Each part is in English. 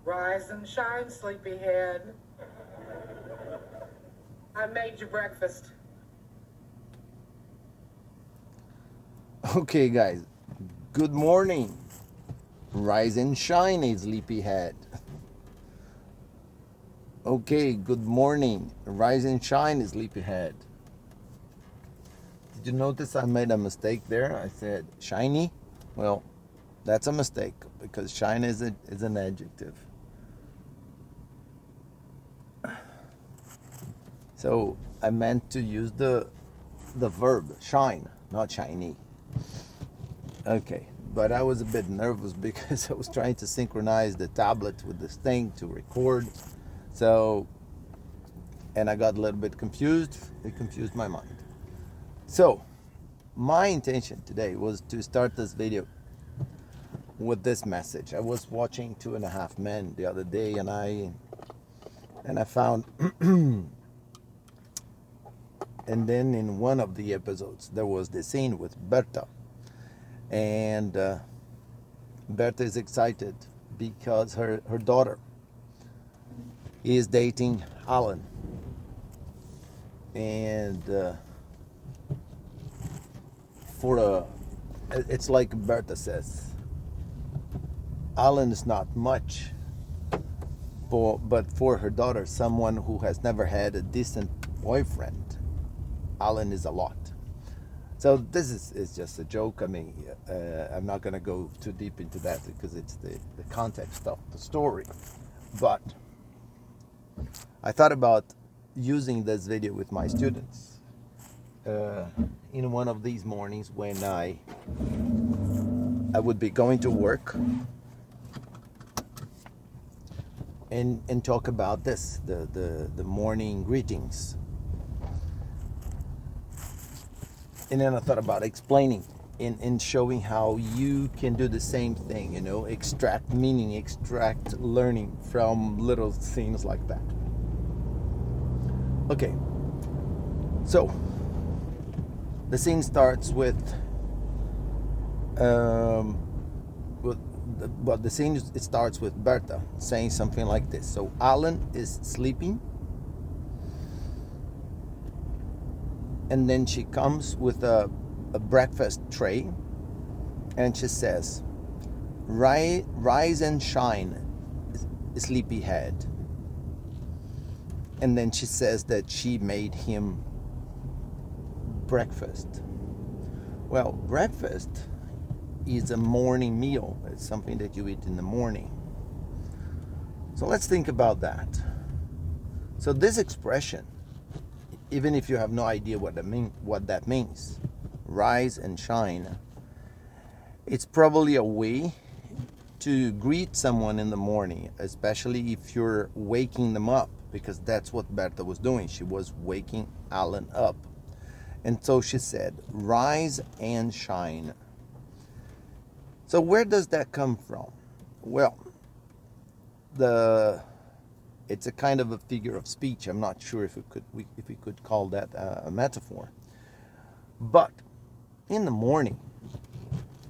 Rise and shine, sleepyhead. I made you breakfast. Okay, guys, good morning. Rise and shine, sleepyhead. Okay, good morning. Rise and shine, sleepyhead. Did you notice I made a mistake there? I said shiny. Well, that's a mistake because shine is an adjective. So I meant to use the verb shine, not shiny. Okay, but I was a bit nervous because I was trying to synchronize the tablet with this thing to record. So, and I got a little bit confused. It confused my mind. So, my intention today was to start this video with this message. I was watching 2.5 Men the other day, and I found, and then in one of the episodes there was the scene with Berta, and Berta is excited because her daughter is dating Alan, and it's like Berta says, Alan is not much, but for her daughter, someone who has never had a decent boyfriend, Alan is a lot. So this is just a joke. I mean, I'm not going to go too deep into that because it's the context of the story. But I thought about using this video with my students in one of these mornings when I would be going to work and talk about this, the morning greetings. And then I thought about explaining and showing how you can do the same thing, extract meaning, extract learning from little things like that. Okay, so the scene starts with it starts with Berta saying something like this. So Alan is sleeping, and then she comes with a breakfast tray, and she says, rise and shine, sleepyhead. And then she says that she made him breakfast. Well, breakfast is a morning meal. It's something that you eat in the morning. So let's think about that. So this expression, even if you have no idea what that means, rise and shine, it's probably a way to greet someone in the morning, especially if you're waking them up, because that's what Berta was doing. She was waking Alan up. And so she said, rise and shine. So where does that come from? Well, it's a kind of a figure of speech. I'm not sure if we could call that a metaphor. But in the morning,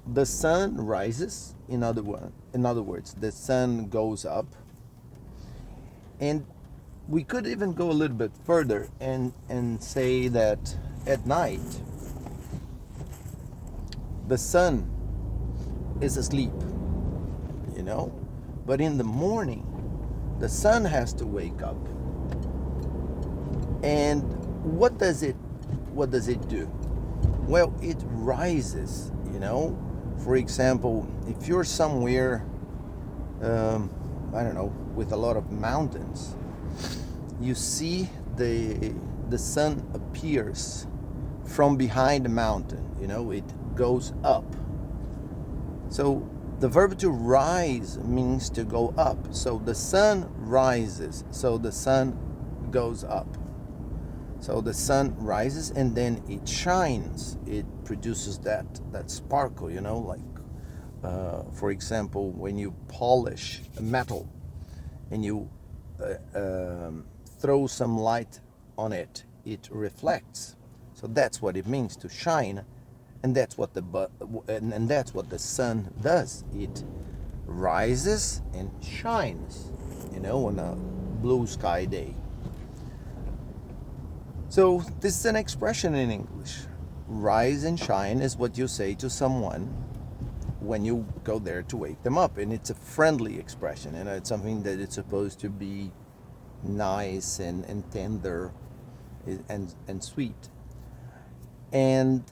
the sun rises. In other words, the sun goes up, and we could even go a little bit further and say that at night the sun is asleep, but in the morning the sun has to wake up. And what does it do? Well, it rises, For example, if you're somewhere I don't know, with a lot of mountains, you see the sun appears from behind the mountain, it goes up. So the verb to rise means to go up. So the sun rises, so the sun goes up. So the sun rises and then it shines. It produces that sparkle, like for example, when you polish a metal and you throw some light on it, it reflects. So that's what it means to shine. And that's what and that's what the sun does. It rises and shines, on a blue sky day. So this is an expression in English. Rise and shine is what you say to someone when you go there to wake them up, and it's a friendly expression, and it's something that it's supposed to be nice and tender and sweet. And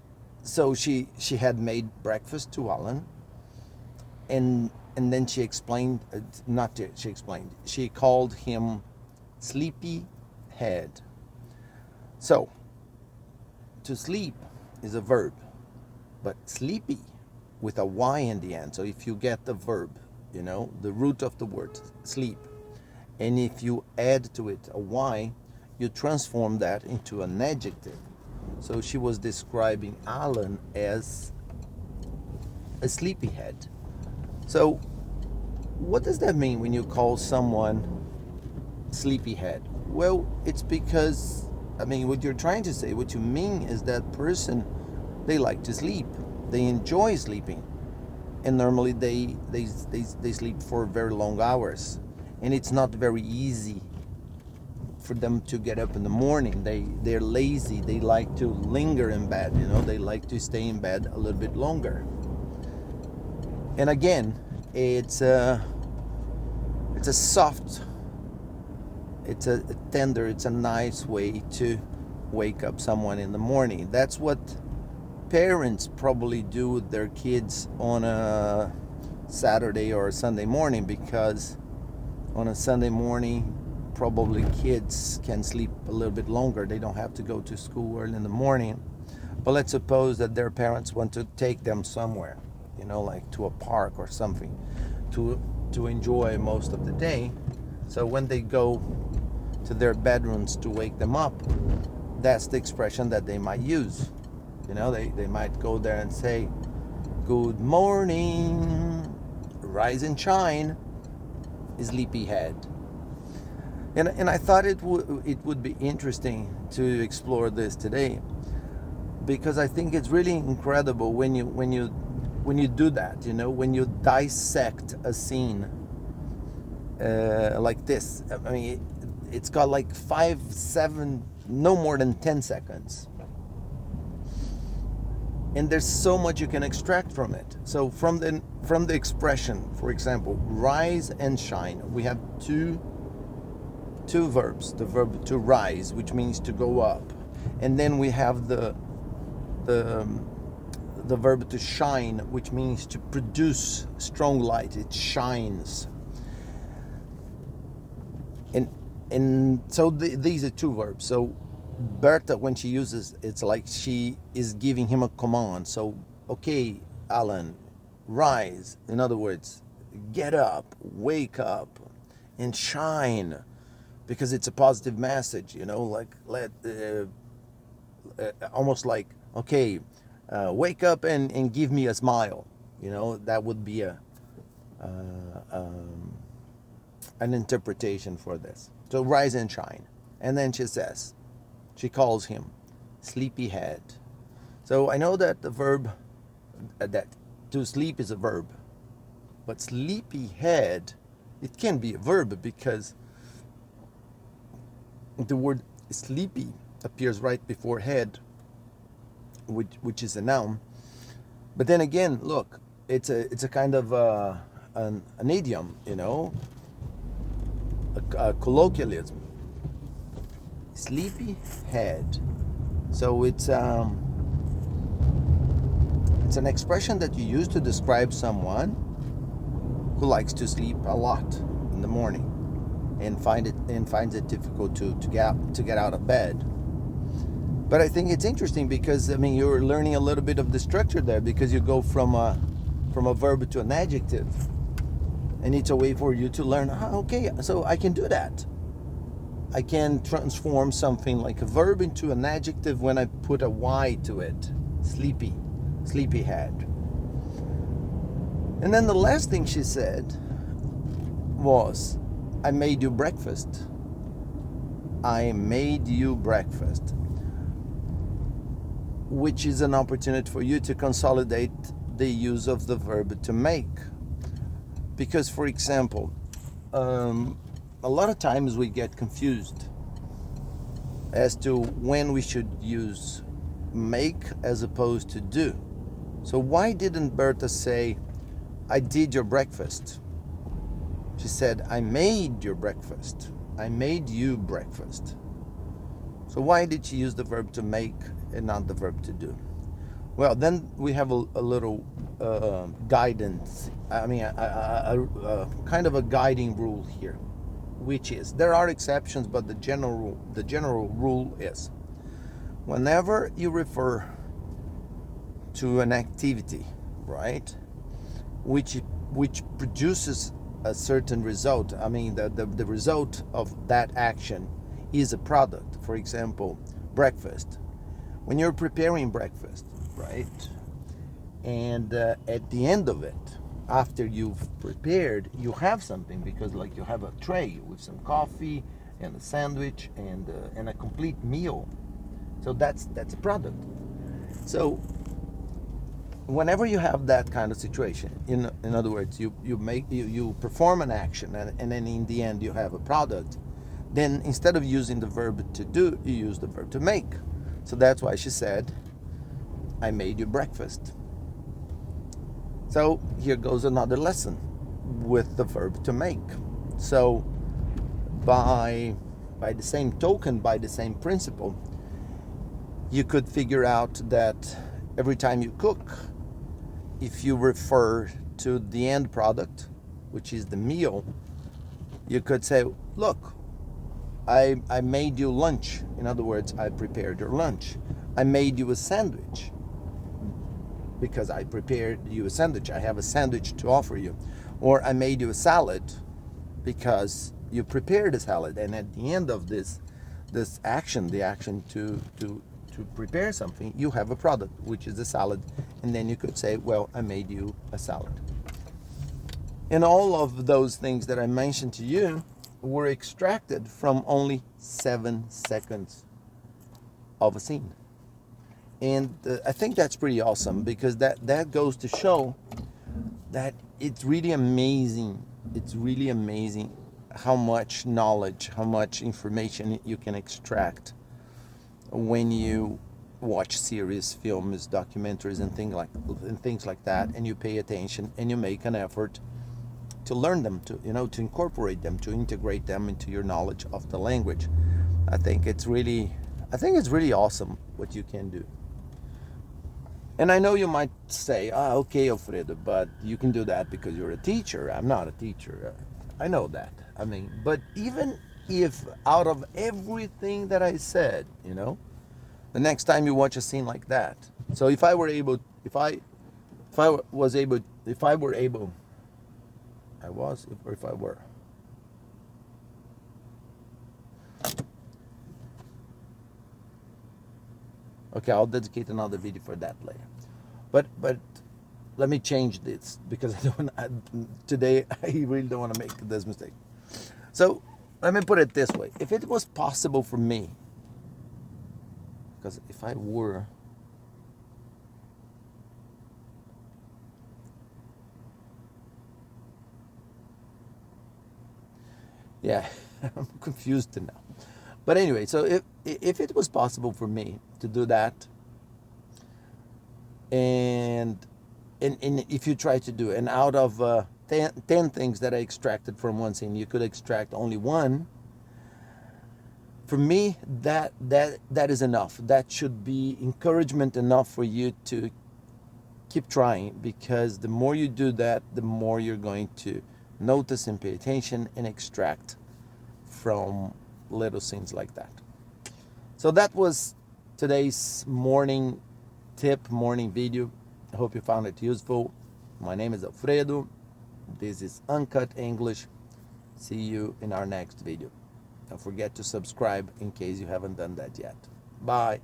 so she had made breakfast to Alan, and then she explained, she called him sleepy head. So to sleep is a verb, but sleepy with a y in the end. So if you get the verb, the root of the word sleep, and if you add to it a y, you transform that into an adjective. So she was describing Alan as a sleepyhead. So what does that mean when you call someone sleepyhead? Well, it's because, what you're trying to say, what you mean is that person, they like to sleep. They enjoy sleeping. And normally they sleep for very long hours. And it's not very easy for them to get up in the morning. They're lazy. They like to linger in bed. They like to stay in bed a little bit longer. And again, it's a soft, it's a tender, it's a nice way to wake up someone in the morning. That's what parents probably do with their kids on a Saturday or a Sunday morning, because on a Sunday morning, probably kids can sleep a little bit longer. They don't have to go to school early in the morning. But let's suppose that their parents want to take them somewhere, like to a park or something, to enjoy most of the day. So when they go to their bedrooms to wake them up, that's the expression that they might use. They might go there and say, "Good morning, rise and shine, sleepyhead." And I thought it would be interesting to explore this today, because I think it's really incredible when you do that. When you dissect a scene like this. It's got like 5, 7, no more than 10 seconds. And there's so much you can extract from it. So from the expression, for example, rise and shine, we have two verbs. The verb to rise, which means to go up, and then we have the verb to shine, which means to produce strong light. It shines. And so these are two verbs. So Berta, when she uses, it's like she is giving him a command. So, okay, Alan, rise. In other words, get up, wake up, and shine, because it's a positive message. Almost like, okay, wake up and give me a smile. That would be an interpretation for this. So rise and shine. And then she calls him sleepyhead. So I know that the verb, that to sleep is a verb, but sleepyhead, it can be a verb, because the word sleepy appears right before head, which is a noun. But then again, look, it's a kind of an idiom, a colloquialism. Sleepy head. So it's an expression that you use to describe someone who likes to sleep a lot in the morning and finds it difficult to get out of bed. But I think it's interesting because you're learning a little bit of the structure there, because you go from a verb to an adjective, and it's a way for you to learn. Okay, so I can do that. I can transform something like a verb into an adjective when I put a y to it. Sleepyhead. And then the last thing she said was, I made you breakfast. I made you breakfast. which is an opportunity for you to consolidate the use of the verb to make. Because, for example, a lot of times we get confused as to when we should use make as opposed to do. So why didn't Berta say, I did your breakfast? She said, I made your breakfast. I made you breakfast. So why did she use the verb to make and not the verb to do? Well, then we have a little guidance. I mean, a kind of a guiding rule here, which is, there are exceptions, but the general rule is, whenever you refer to an activity, right, which produces a certain result, I mean, the result of that action is a product. For example, breakfast. When you're preparing breakfast, right, and at the end of it, after you've prepared, you have something, because like you have a tray with some coffee and a sandwich and a complete meal. So that's a product. So whenever you have that kind of situation, in other words, you perform an action, and then in the end you have a product, then instead of using the verb to do, you use the verb to make. So that's why she said, I made you breakfast. So here goes another lesson with the verb to make. So by the same token, by the same principle, you could figure out that every time you cook, if you refer to the end product, which is the meal, you could say, look, I made you lunch. In other words, I prepared your lunch. I made you a sandwich, because I prepared you a sandwich. I have a sandwich to offer you. Or I made you a salad, because you prepared a salad. And at the end of this action, the action to prepare something, you have a product, which is a salad. And then you could say, well, I made you a salad. And all of those things that I mentioned to you were extracted from only 7 seconds of a scene. And I think that's pretty awesome, because that goes to show that it's really amazing. It's really amazing how much knowledge, how much information you can extract when you watch series, films, documentaries, and things like that, and you pay attention and you make an effort to learn them, to incorporate them, to integrate them into your knowledge of the language. I think it's really awesome what you can do. And I know you might say, okay, Alfredo, but you can do that because you're a teacher. I'm not a teacher. I know that. I mean, but even if out of everything that I said, the next time you watch a scene like that, so if I were able, okay, I'll dedicate another video for that later. But let me change this, because today I really don't want to make this mistake. So let me put it this way: if it was possible for me, because if I were, yeah, I'm confused now. But anyway, so if it was possible for me to do that, and if you try to do it, and out of 10 things that I extracted from one scene, you could extract only one, for me, that is enough. That should be encouragement enough for you to keep trying, because the more you do that, the more you're going to notice and pay attention and extract from little scenes like that. So that was today's morning tip, morning video. I hope you found it useful. My name is Alfredo. This is Uncut English. See you in our next video. Don't forget to subscribe in case you haven't done that yet. Bye.